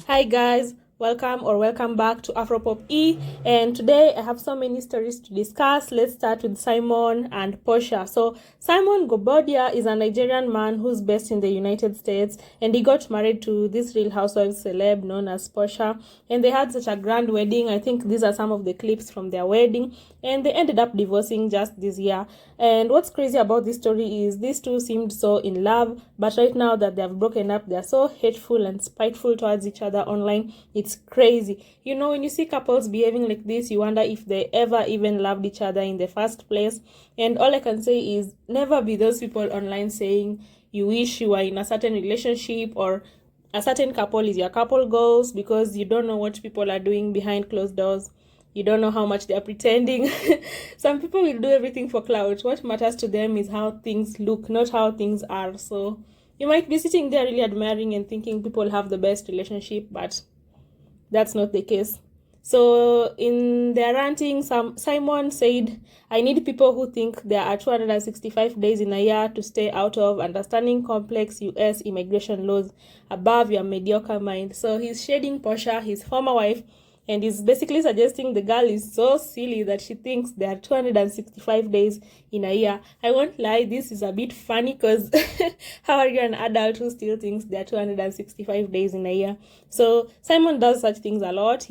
Hi guys, welcome back to Afropop E, and today I have so many stories to discuss. Let's start with Simon and Porscha. So Simon Guobadia is a Nigerian man who's based in the United States, and he got married to this Real Housewives celeb known as Porscha, and they had such a grand wedding. I think these are some of the clips from their wedding, and they ended up divorcing just this year. And what's crazy about this story is these two seemed so in love, but right now that they have broken up, they're so hateful and spiteful towards each other online. It's crazy. You know, when you see couples behaving like this, you wonder if they ever even loved each other in the first place. And all I can say is never be those people online saying you wish you were in a certain relationship or a certain couple is your couple goals, because you don't know what people are doing behind closed doors. You don't know how much they're pretending. Some people will do everything for clout. What matters to them is how things look, not how things are. So you might be sitting there really admiring and thinking people have the best relationship, but that's not the case. So in their ranting, Simon said, I need people who think there are 265 days in a year to stay out of understanding complex US immigration laws above your mediocre mind. So he's shading Porscha, his former wife, and he's basically suggesting the girl is so silly that she thinks there are 265 days in a year. I won't lie, this is a bit funny because how are you an adult who still thinks there are 265 days in a year? So Simon does such things a lot.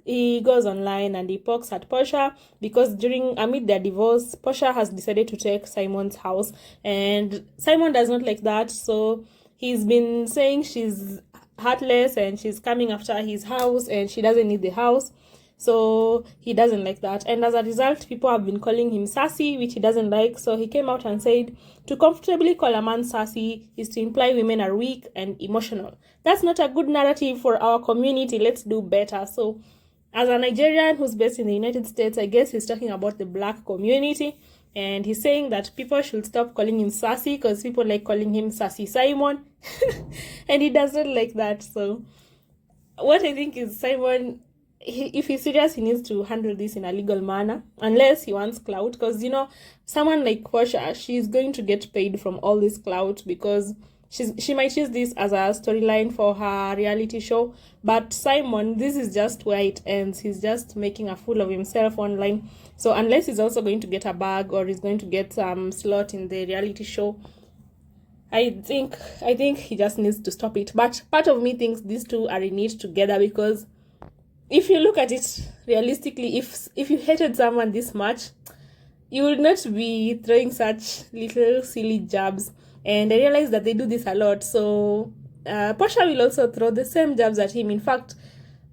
He goes online and he pokes at Porscha because amid their divorce, Porscha has decided to take Simon's house, and Simon does not like that. So he's been saying she's heartless and she's coming after his house and she doesn't need the house. So he doesn't like that, and as a result people have been calling him sassy, which he doesn't like. So he came out and said to comfortably call a man sassy is to imply women are weak and emotional. That's not a good narrative for our community. Let's do better. So as a Nigerian who's based in the United States, I guess he's talking about the black community, and he's saying that people should stop calling him sassy because people like calling him sassy Simon. And he doesn't like that. So what I think is Simon, if he's serious, he needs to handle this in a legal manner, unless he wants clout, because you know, someone like Porscha, she's going to get paid from all this clout because she might use this as a storyline for her reality show. But Simon, this is just where it ends. He's just making a fool of himself online. So unless he's also going to get a bag or he's going to get some slot in the reality show, I think he just needs to stop it. But part of me thinks these two are in it together, because if you look at it realistically, if you hated someone this much, you would not be throwing such little silly jabs. And I realize that they do this a lot. So Porscha will also throw the same jabs at him. In fact,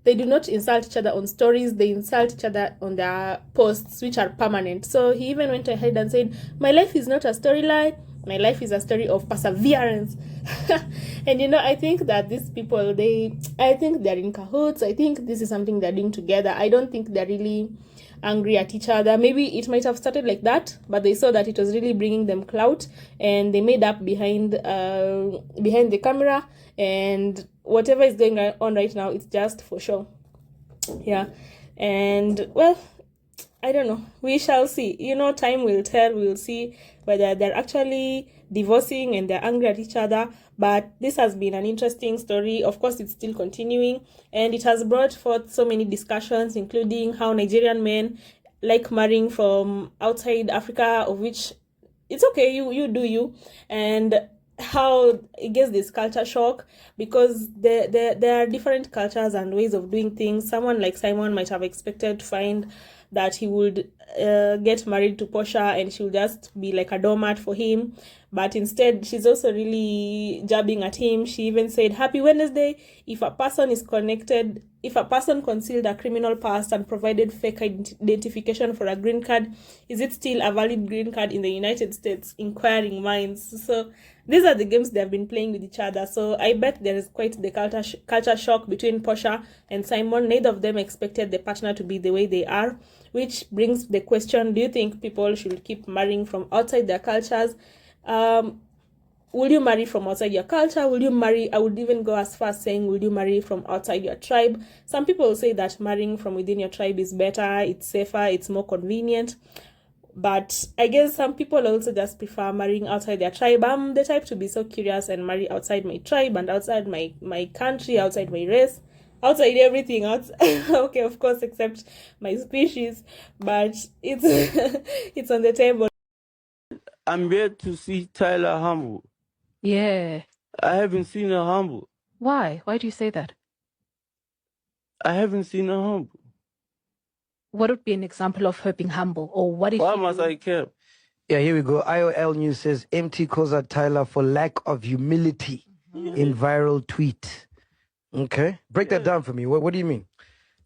they do not insult each other on stories, they insult each other on their posts, which are permanent. So he even went ahead and said, my life is not a storyline, my life is a story of perseverance. And you know, I think that these people, I think they're in cahoots. I think this is something they're doing together. I don't think they're really angry at each other. Maybe it might have started like that, but they saw that it was really bringing them clout, and they made up behind the camera, and whatever is going on right now, it's just for show. Yeah. And well, I don't know, we shall see. You know, time will tell. We'll see whether they're actually divorcing and they're angry at each other. But this has been an interesting story. Of course, it's still continuing, and it has brought forth so many discussions, including how Nigerian men like marrying from outside Africa, of which it's okay, you do you, and how it gets this culture shock, because there are different cultures and ways of doing things. Someone like Simon might have expected to find that he would get married to Porscha and she'll just be like a doormat for him, but instead she's also really jabbing at him. She even said, happy Wednesday. If a person concealed a criminal past and provided fake identification for a green card, is it still a valid green card in the United States? Inquiring minds. So these are the games they have been playing with each other. So I bet there is quite the culture shock between Porscha and Simon. Neither of them expected the partner to be the way they are, which brings the question, do you think people should keep marrying from outside their cultures? Will you marry from outside your culture? Will you marry, I would even go as far as saying, will you marry from outside your tribe? Some people say that marrying from within your tribe is better, it's safer, it's more convenient. But I guess some people also just prefer marrying outside their tribe. I'm the type to be so curious and marry outside my tribe and outside my country, outside my race. outside everything else. Okay, of course, except my species, but it's it's on the table. I'm yet to see Tyla humble. Yeah. I haven't seen her humble. Why? Why do you say that? I haven't seen her humble. What would be an example of her being humble, or what is Why she must doing? I care? Yeah, here we go. IOL News says Emtee calls out Tyla for lack of humility in viral tweet. Okay. Break that down for me. What do you mean?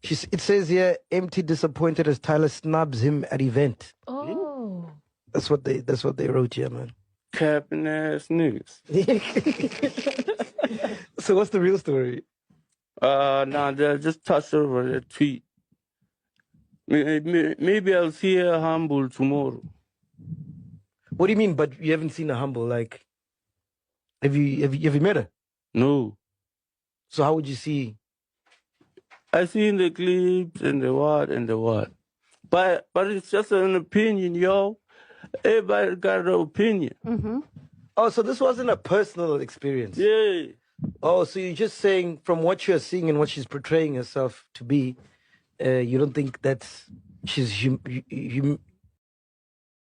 It says here, Emtee disappointed as Tyla snubs him at event. Oh. That's what they wrote here, man. Capping ass niggas. So what's the real story? Nah, they just touched over the tweet. Maybe I'll see her humble tomorrow. What do you mean? But you haven't seen her humble? Like, have you met her? No. So how would you see? I seen the clips and the what. But it's just an opinion, yo. Everybody got an opinion. Mm-hmm. Oh, so this wasn't a personal experience. Yeah. Oh, so you're just saying from what you're seeing and what she's portraying herself to be, you don't think that's she's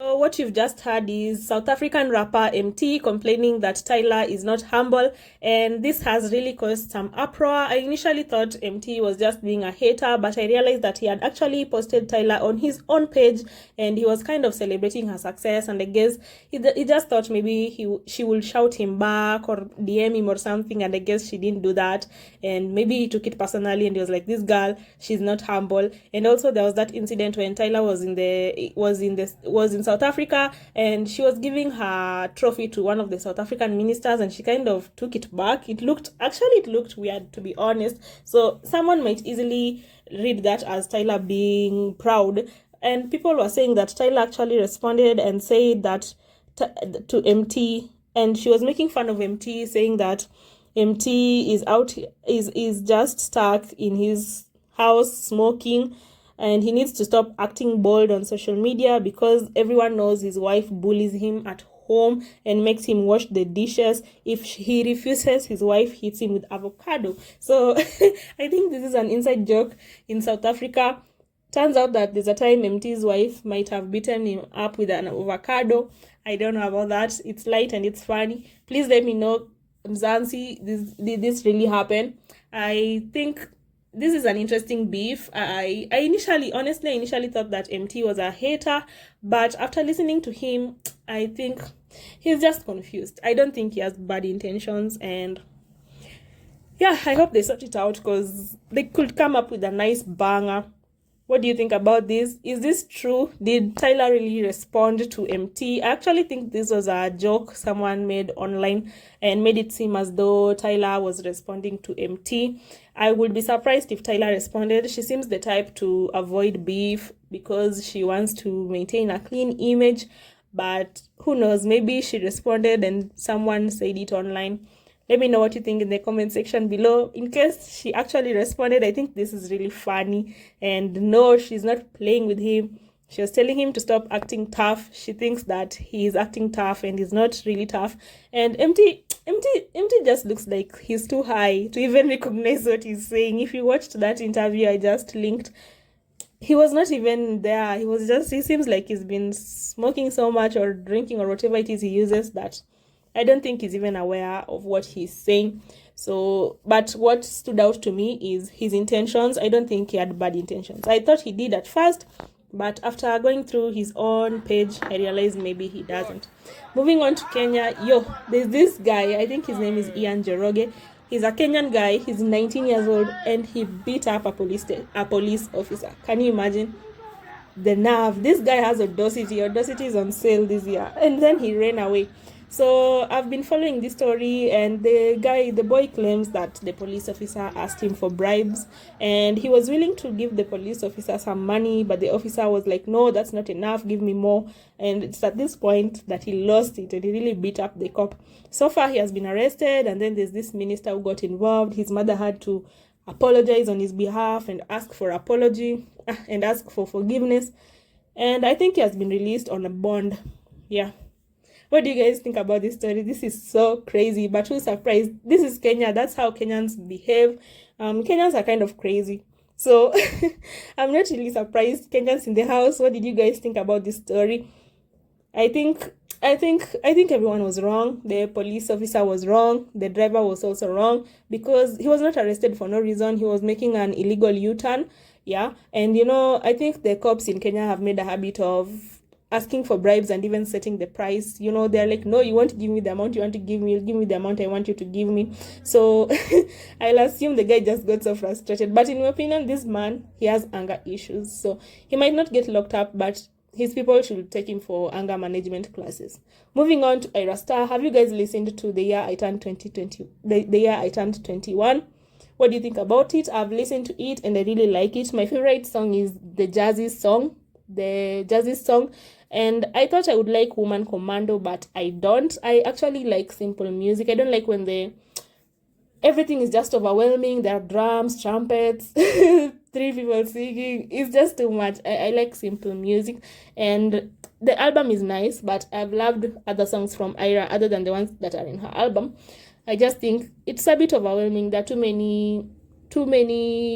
So what you've just heard is South African rapper Emtee complaining that Tyla is not humble, and this has really caused some uproar. I initially thought Emtee was just being a hater, but I realized that he had actually posted Tyla on his own page, and he was kind of celebrating her success, and I guess he just thought maybe she will shout him back or DM him or something, and I guess she didn't do that, and maybe he took it personally, and he was like, this girl, she's not humble. And also there was that incident when Tyla was in South Africa, and she was giving her trophy to one of the South African ministers, and she kind of took it back. It looked weird, to be honest. So someone might easily read that as Tyla being proud, and people were saying that Tyla actually responded and said that to Emtee, and she was making fun of Emtee, saying that Emtee is just stuck in his house smoking, and he needs to stop acting bold on social media because everyone knows his wife bullies him at home and makes him wash the dishes. If he refuses, his wife hits him with avocado. So I think this is an inside joke in South Africa. Turns out that there's a time Emtee's wife might have beaten him up with an avocado. I don't know about that. It's light and it's funny. Please let me know, Mzansi, did this really happen? I think this is an interesting beef. I initially thought that Emtee was a hater, but after listening to him, I think he's just confused. I don't think he has bad intentions, and yeah, I hope they sort it out because they could come up with a nice banger. What do you think about this? Is this true? Did Tyla really respond to Emtee? I actually think this was a joke someone made online and made it seem as though Tyla was responding to Emtee. I would be surprised if Tyla responded. She seems the type to avoid beef because she wants to maintain a clean image. But who knows? Maybe she responded and someone said it online. Let me know what you think in the comment section below. In case she actually responded, I think this is really funny. And no, she's not playing with him. She was telling him to stop acting tough. She thinks that he is acting tough and he's not really tough. And Emtee just looks like he's too high to even recognize what he's saying. If you watched that interview I just linked, he was not even there. He seems like he's been smoking so much or drinking or whatever it is he uses that I don't think he's even aware of what he's saying. So, but what stood out to me is his intentions. I don't think he had bad intentions. I thought he did at first, but after going through his own page, I realized maybe he doesn't. Moving on to Kenya, there's this guy, I think his name is Njoroge. He's a Kenyan guy, he's 19 years old, and he beat up a police officer. Can you imagine? The nerve. This guy has Audacity. Audacity is on sale this year, and then he ran away. So I've been following this story, and the boy claims that the police officer asked him for bribes, and he was willing to give the police officer some money, but the officer was like, no, that's not enough, give me more. And it's at this point that he lost it, and he really beat up the cop. So far he has been arrested, and then there's this minister who got involved. His mother had to apologize on his behalf and ask for apology and ask for forgiveness, and I think he has been released on a bond. Yeah, What do you guys think about this story? This is so crazy, but who's surprised? This is Kenya. That's how Kenyans behave. Kenyans are kind of crazy. So I'm not really surprised. Kenyans in the house, what did you guys think about this story? I think everyone was wrong. The police officer was wrong. The driver was also wrong because he was not arrested for no reason. He was making an illegal U-turn. Yeah. And I think the cops in Kenya have made a habit of asking for bribes and even setting the price. They're like, no, you won't give me the amount you want to give me, give me the amount I want you to give me. So I'll assume the guy just got so frustrated. But in my opinion, this man, he has anger issues. So he might not get locked up, but his people should take him for anger management classes. Moving on to Ira Star. Have you guys listened to The Year I Turned 2020? The Year I Turned 21? What do you think about it? I've listened to it and I really like it. My favorite song is the jazzy song. And I thought I would like Woman Commando, but I don't. I actually like simple music. I don't like when everything is just overwhelming. There are drums, trumpets, 3 people singing. It's just too much. I like simple music. And the album is nice, but I've loved other songs from Ira other than the ones that are in her album. I just think it's a bit overwhelming. There are too many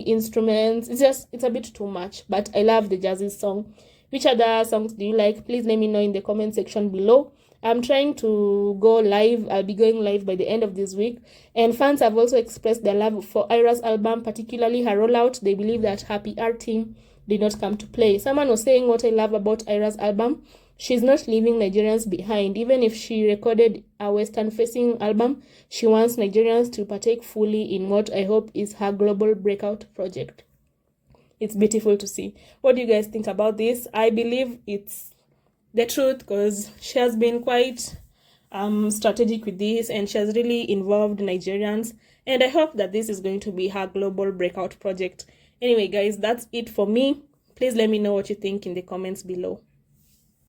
instruments. It's a bit too much, but I love the jazzy song. Which other songs do you like? Please let me know in the comment section below. I'm trying to go live. I'll be going live by the end of this week. And fans have also expressed their love for Ira's album, particularly her rollout. They believe that her PR team did not come to play. Someone was saying what I love about Ira's album. She's not leaving Nigerians behind. Even if she recorded a Western-facing album, she wants Nigerians to partake fully in what I hope is her global breakout project. It's beautiful to see. What do you guys think about this? I believe it's the truth because she has been quite strategic with this and she has really involved Nigerians. And I hope that this is going to be her global breakout project. Anyway, guys, that's it for me. Please let me know what you think in the comments below.